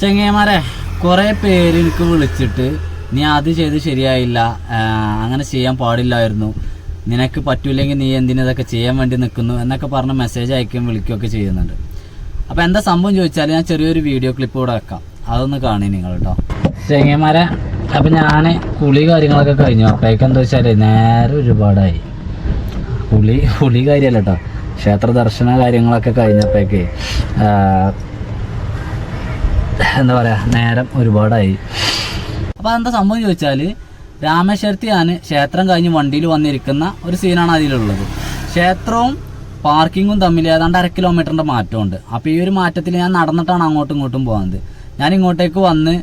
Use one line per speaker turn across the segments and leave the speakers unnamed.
ചെങ്ങന്മാരെ കുറേ പേര് എനിക്ക് വിളിച്ചിട്ട് നീ അത് ചെയ്ത് ശരിയായില്ല, അങ്ങനെ ചെയ്യാൻ പാടില്ലായിരുന്നു, നിനക്ക് പറ്റൂല്ലെങ്കിൽ നീ എന്തിനതൊക്കെ ചെയ്യാൻ വേണ്ടി നിൽക്കുന്നു എന്നൊക്കെ പറഞ്ഞ് മെസ്സേജ് അയക്കുകയും വിളിക്കുകയൊക്കെ ചെയ്യുന്നുണ്ട്. അപ്പോൾ എന്താ സംഭവം ചോദിച്ചാൽ ഞാൻ ചെറിയൊരു വീഡിയോ ക്ലിപ്പ് കൂടെ വെക്കാം, അതൊന്ന് കാണി നിങ്ങൾ കേട്ടോ ചെങ്ങന്മാരെ. അപ്പം ഞാൻ കുളി കാര്യങ്ങളൊക്കെ കഴിഞ്ഞു. അപ്പോഴേക്കും എന്താ വെച്ചാൽ നേരെ ഒരുപാടായി. കുളി കാര്യമല്ല കേട്ടോ, ക്ഷേത്ര ദർശന കാര്യങ്ങളൊക്കെ കഴിഞ്ഞപ്പോഴേക്ക് എന്താ പറയുക, നേരം ഒരുപാടായി. അപ്പോൾ അതെന്താ സംഭവം ചോദിച്ചാൽ രാമേശ്വരത്ത് ഞാൻ ക്ഷേത്രം കഴിഞ്ഞ് വണ്ടിയിൽ വന്നിരിക്കുന്ന ഒരു സീനാണ് അതിലുള്ളത്. ക്ഷേത്രവും പാർക്കിങ്ങും തമ്മിൽ ഏതാണ്ട് 1/2 കിലോമീറ്ററിൻ്റെ മാറ്റമുണ്ട്. അപ്പോൾ ഈ ഒരു മാറ്റത്തിൽ ഞാൻ നടന്നിട്ടാണ് അങ്ങോട്ടും ഇങ്ങോട്ടും പോകുന്നത്. ഞാൻ ഇങ്ങോട്ടേക്ക് വന്ന്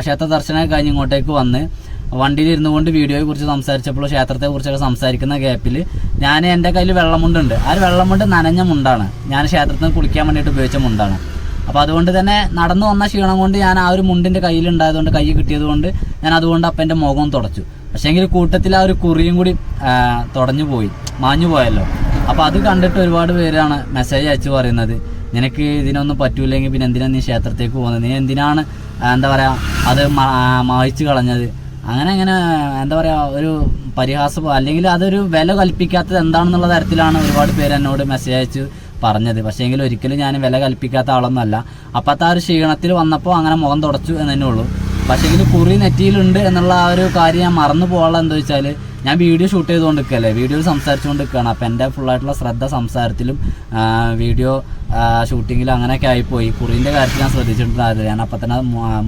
ക്ഷേത്ര ദർശനം കഴിഞ്ഞ് ഇങ്ങോട്ടേക്ക് വന്ന് വണ്ടിയിൽ ഇരുന്നു കൊണ്ട് വീഡിയോയെ കുറിച്ച് സംസാരിച്ചപ്പോൾ ക്ഷേത്രത്തെക്കുറിച്ചൊക്കെ സംസാരിക്കുന്ന ഗ്യാപ്പിൽ ഞാൻ എൻ്റെ കയ്യിൽ വെള്ളമുണ്ടുണ്ട്. ആ ഒരു വെള്ളമുണ്ട് നനഞ്ഞ മുണ്ടാണ്, ഞാൻ ക്ഷേത്രത്തിൽ കുളിക്കാൻ വേണ്ടിയിട്ട് ഉപയോഗിച്ച മുണ്ടാണ്. അപ്പോൾ അതുകൊണ്ട് തന്നെ നടന്നു വന്ന ക്ഷീണം കൊണ്ട് ഞാൻ ആ ഒരു മുണ്ടിൻ്റെ കയ്യിലുണ്ടായതുകൊണ്ട്, കൈ കിട്ടിയത് കൊണ്ട് ഞാൻ അതുകൊണ്ട് അപ്പം എൻ്റെ മുഖം തുടച്ചു. പക്ഷേങ്കിൽ കൂട്ടത്തിൽ ആ ഒരു കുറിയും കൂടി തുടഞ്ഞു പോയി, മാഞ്ഞു പോയല്ലോ. അപ്പോൾ അത് കണ്ടിട്ട് ഒരുപാട് പേരാണ് മെസ്സേജ് അയച്ചു പറയുന്നത്, നിനക്ക് ഇതിനൊന്നും പറ്റൂല്ലെങ്കിൽ പിന്നെ എന്തിനാണ് നീ ക്ഷേത്രത്തേക്ക് പോകുന്നത്, നീ എന്തിനാണ് എന്താ പറയുക അത് മായ്ച്ചു കളഞ്ഞത്, അങ്ങനെ എന്താ പറയുക ഒരു പരിഹാസം അല്ലെങ്കിൽ അതൊരു വില കൽപ്പിക്കാത്തത് എന്താണെന്നുള്ള തരത്തിലാണ് ഒരുപാട് പേര് എന്നോട് മെസ്സേജ് അയച്ച് പറഞ്ഞത്. പക്ഷേങ്കിൽ ഒരിക്കലും ഞാൻ വില കൽപ്പിക്കാത്ത ആളൊന്നുമല്ല. അപ്പോഴത്തെ ആ ഒരു ക്ഷീണത്തിൽ വന്നപ്പോൾ അങ്ങനെ മുഖം തുടച്ചു എന്നതന്നെ ഉള്ളൂ. പക്ഷേങ്കിൽ കുറി നെറ്റിയിലുണ്ട് എന്നുള്ള ആ ഒരു കാര്യം ഞാൻ മറന്നു പോകാനുള്ള എന്താ വെച്ചാൽ ഞാൻ വീഡിയോ ഷൂട്ട് ചെയ്തുകൊണ്ട് നിൽക്കുകയല്ലേ, വീഡിയോയിൽ സംസാരിച്ചുകൊണ്ട് നിൽക്കുകയാണ്. അപ്പോൾ എൻ്റെ ഫുള്ളായിട്ടുള്ള ശ്രദ്ധ സംസാരത്തിലും വീഡിയോ ഷൂട്ടിങ്ങിലും അങ്ങനെയൊക്കെ ആയിപ്പോയി. കുറിൻ്റെ കാര്യത്തിൽ ഞാൻ ശ്രദ്ധിച്ചിട്ടുണ്ടായത്, ഞാൻ അപ്പം തന്നെ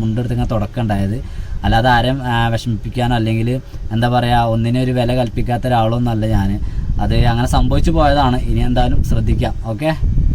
മുണ്ടെടുത്ത് ഇങ്ങനെ തുടക്കമുണ്ടായത്. അല്ലാതെ ആരും വിഷമിപ്പിക്കാനോ അല്ലെങ്കിൽ എന്താ പറയുക ഒന്നിനും ഒരു വില കൽപ്പിക്കാത്ത ഒരാളൊന്നുമല്ല ഞാൻ. അത് അങ്ങനെ സംഭവിച്ചു പോയതാണ്. ഇനി എന്തായാലും ശ്രദ്ധിക്കാം. ഓക്കെ.